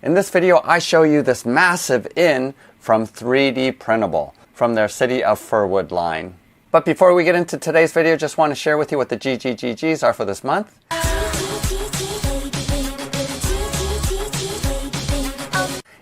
In this video, I show you this massive inn from 3D Printable from their City of Firwood line. But before we get into today's video, just want to share with you what the GGGGs are for this month.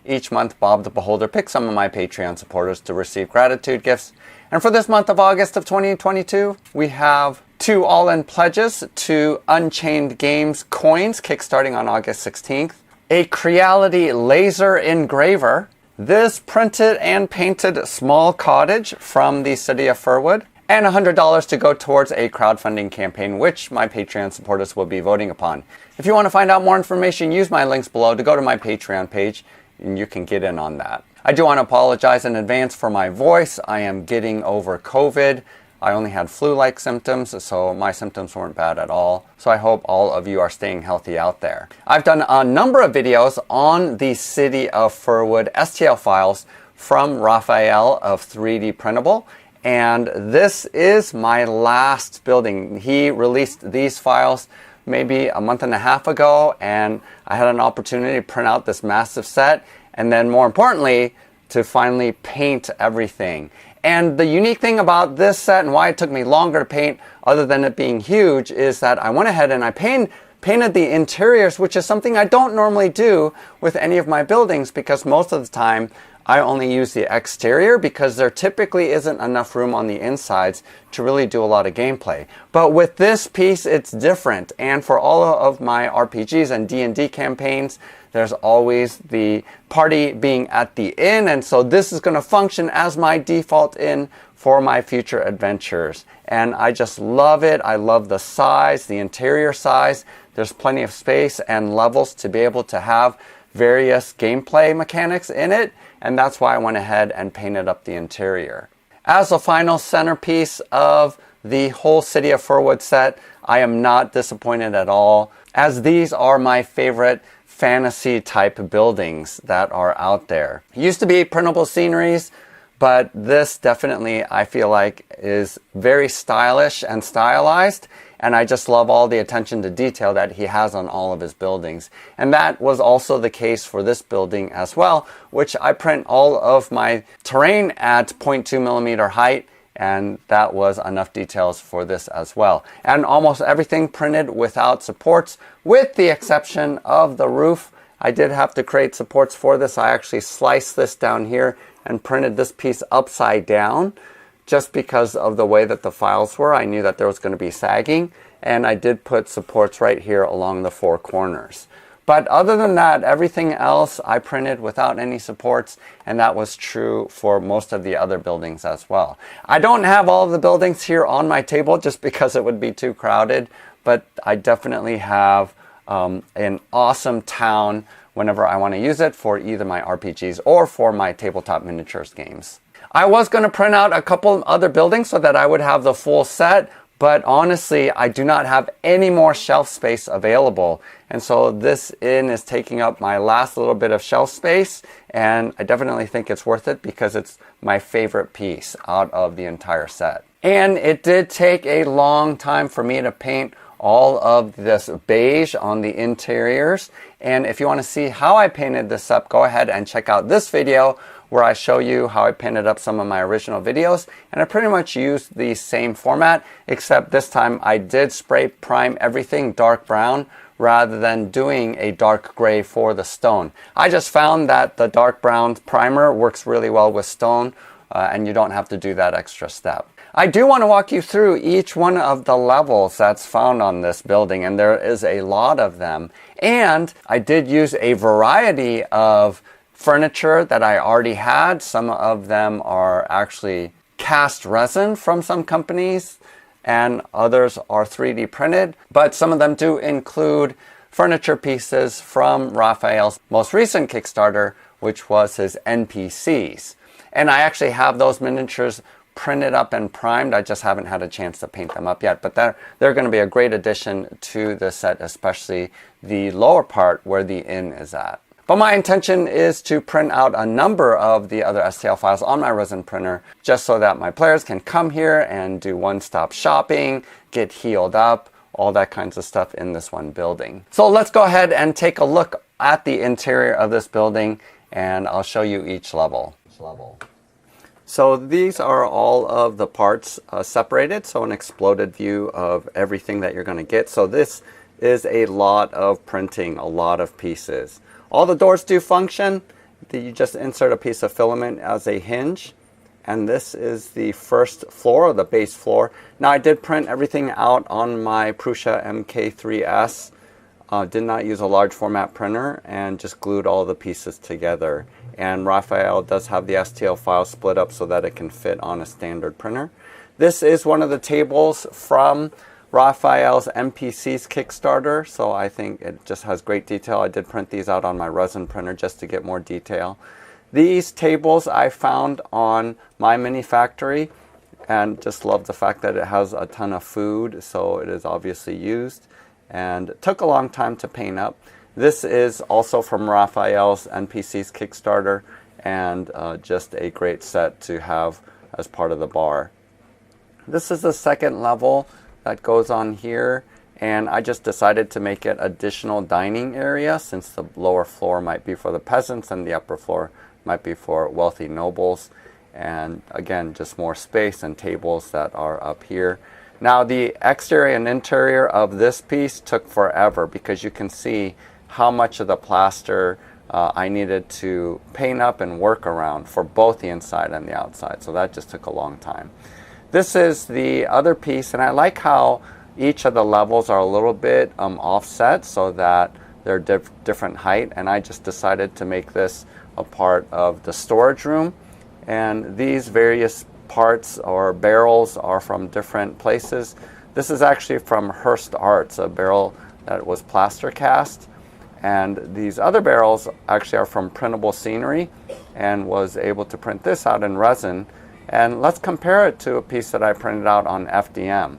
Each month, Bob the Beholder picks some of my Patreon supporters to receive gratitude gifts. And for this month of August of 2022, we have 2 all-in pledges to Unchained Games coins kickstarting on August 16th, a Creality laser engraver, this printed and painted small cottage from the City of Firwood, and $100 to go towards a crowdfunding campaign, which my Patreon supporters will be voting upon. If you want to find out more information, use my links below to go to my Patreon page, and you can get in on that. I do want to apologize in advance for my voice. I am getting over COVID. I only had flu-like symptoms, so my symptoms weren't bad at all. So I hope all of you are staying healthy out there. I've done a number of videos on the City of Firwood STL files from Raphael of 3D Printable, and this is my last building. He released these files maybe a month and a half ago, and I had an opportunity to print out this massive set, and then more importantly, to finally paint everything. And the unique thing about this set and why it took me longer to paint, other than it being huge, is that I went ahead and I painted the interiors, which is something I don't normally do with any of my buildings, because most of the time I only use the exterior because there typically isn't enough room on the insides to really do a lot of gameplay. But with this piece, it's different. And for all of my RPGs and D&D campaigns, there's always the party being at the inn, and so this is going to function as my default inn for my future adventures. And I just love it. I love the size, the interior size. There's plenty of space and levels to be able to have various gameplay mechanics in it, and that's why I went ahead and painted up the interior. As a final centerpiece of the whole City of Firwood set, I am not disappointed at all, as these are my favorite fantasy type buildings that are out there. It used to be printable sceneries, but this definitely I feel like is very stylish and stylized, and I just love all the attention to detail that he has on all of his buildings. And that was also the case for this building as well, which I print all of my terrain at 0.2 millimeter height, and that was enough details for this as well. And almost everything printed without supports, with the exception of the roof. I did have to create supports for this. I actually sliced this down here and printed this piece upside down just because of the way that the files were. I knew that there was going to be sagging, and I did put supports right here along the 4 corners. But other than that, everything else I printed without any supports, and that was true for most of the other buildings as well. I don't have all of the buildings here on my table just because it would be too crowded, but I definitely have an awesome town whenever I want to use it for either my RPGs or for my tabletop miniatures games. I was going to print out a couple other buildings so that I would have the full set, but honestly, I do not have any more shelf space available. And so this inn is taking up my last little bit of shelf space, and I definitely think it's worth it because it's my favorite piece out of the entire set. And it did take a long time for me to paint all of this beige on the interiors. And if you want to see how I painted this up, go ahead and check out this video where I show you how I painted up some of my original videos. And I pretty much used the same format, except this time I did spray prime everything dark brown rather than doing a dark gray for the stone. I just found that the dark brown primer works really well with stone, and you don't have to do that extra step. I do want to walk you through each one of the levels that's found on this building, and there is a lot of them. And I did use a variety of furniture that I already had. Some of them are actually cast resin from some companies, and others are 3D printed, but some of them do include furniture pieces from Raphael's most recent Kickstarter, which was his NPCs. And I actually have those miniatures printed up and primed. I just haven't had a chance to paint them up yet, but they're going to be a great addition to the set, especially the lower part where the inn is at. But my intention is to print out a number of the other STL files on my resin printer, just so that my players can come here and do one-stop shopping, get healed up, all that kinds of stuff in this one building. So let's go ahead and take a look at the interior of this building, and I'll show you each level. So these are all of the parts separated, so an exploded view of everything that you're going to get. So this is a lot of printing, a lot of pieces. All the doors do function. You just insert a piece of filament as a hinge. And this is the first floor, or the base floor. Now I did print everything out on my Prusa MK3S. Did not use a large format printer and just glued all the pieces together. And Raphael does have the STL file split up so that it can fit on a standard printer. This is one of the tables from Raphael's MPC's Kickstarter, so I think it just has great detail. I did print these out on my resin printer just to get more detail. These tables I found on My Mini Factory, and just love the fact that it has a ton of food, so it is obviously used, and it took a long time to paint up. This is also from Raphael's NPC's Kickstarter, and just a great set to have as part of the bar. This is the second level that goes on here, and I just decided to make it additional dining area, since the lower floor might be for the peasants and the upper floor might be for wealthy nobles. And again, just more space and tables that are up here. Now the exterior and interior of this piece took forever, because you can see how much of the plaster I needed to paint up and work around for both the inside and the outside. So that just took a long time. This is the other piece, and I like how each of the levels are a little bit offset so that they're different height, and I just decided to make this a part of the storage room. And these various parts or barrels are from different places. This is actually from Hearst Arts, a barrel that was plaster cast. And these other barrels actually are from Printable Scenery, and was able to print this out in resin. And let's compare it to a piece that I printed out on FDM.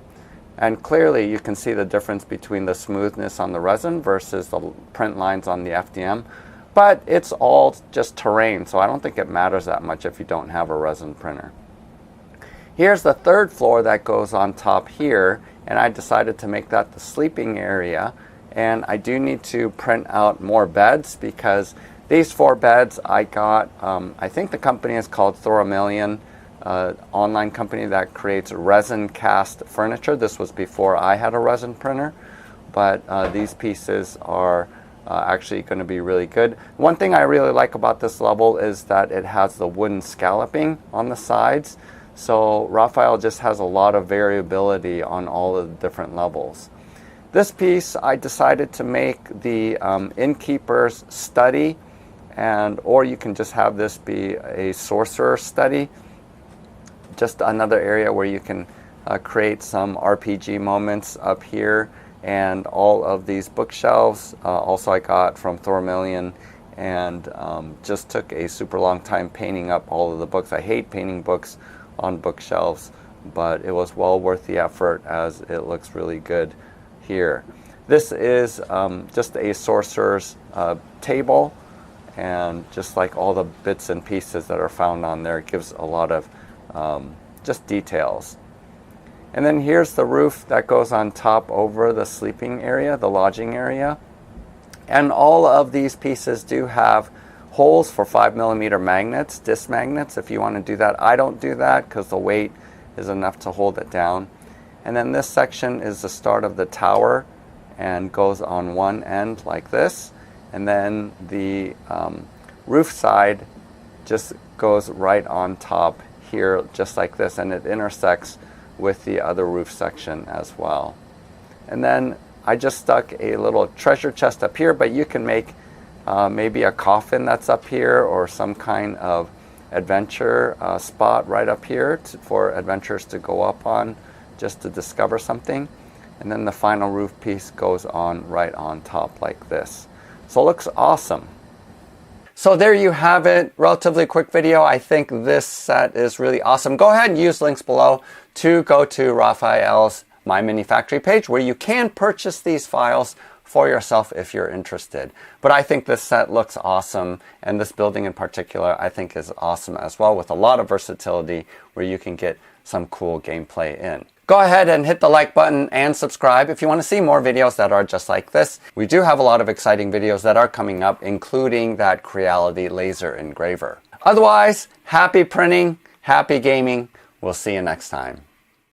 And clearly you can see the difference between the smoothness on the resin versus the print lines on the FDM. But it's all just terrain, so I don't think it matters that much if you don't have a resin printer. Here's the third floor that goes on top here, and I decided to make that the sleeping area. And I do need to print out more beds, because these 4 beds I got, I think the company is called Thoramillion, online company that creates resin cast furniture. This was before I had a resin printer, but these pieces are actually going to be really good. One thing I really like about this level is that it has the wooden scalloping on the sides. So Raphael just has a lot of variability on all of the different levels. This piece I decided to make the innkeeper's study, or you can just have this be a sorcerer's study. Just another area where you can create some RPG moments up here. And all of these bookshelves also I got from Thoramillion, and just took a super long time painting up all of the books. I hate painting books on bookshelves, but it was well worth the effort, as it looks really good here. This is just a sorcerer's table, and just like all the bits and pieces that are found on there, it gives a lot of just details. And then here's the roof that goes on top over the sleeping area, the lodging area. And all of these pieces do have holes for 5mm magnets, disc magnets, if you want to do that. I don't do that because the weight is enough to hold it down. And then this section is the start of the tower and goes on one end like this. And then the roof side just goes right on top here, just like this, and it intersects with the other roof section as well. And then I just stuck a little treasure chest up here, but you can make maybe a coffin that's up here, or some kind of adventure spot right up here for adventurers to go up on just to discover something. And then the final roof piece goes on right on top like this. So it looks awesome. So there you have it, relatively quick video. I think this set is really awesome. Go ahead and use links below to go to Raphael's My Mini Factory page, where you can purchase these files for yourself if you're interested. But I think this set looks awesome, and this building in particular I think is awesome as well, with a lot of versatility where you can get some cool gameplay in. Go ahead and hit the like button and subscribe if you want to see more videos that are just like this. We do have a lot of exciting videos that are coming up, including that Creality laser engraver. Otherwise, happy printing, happy gaming. We'll see you next time.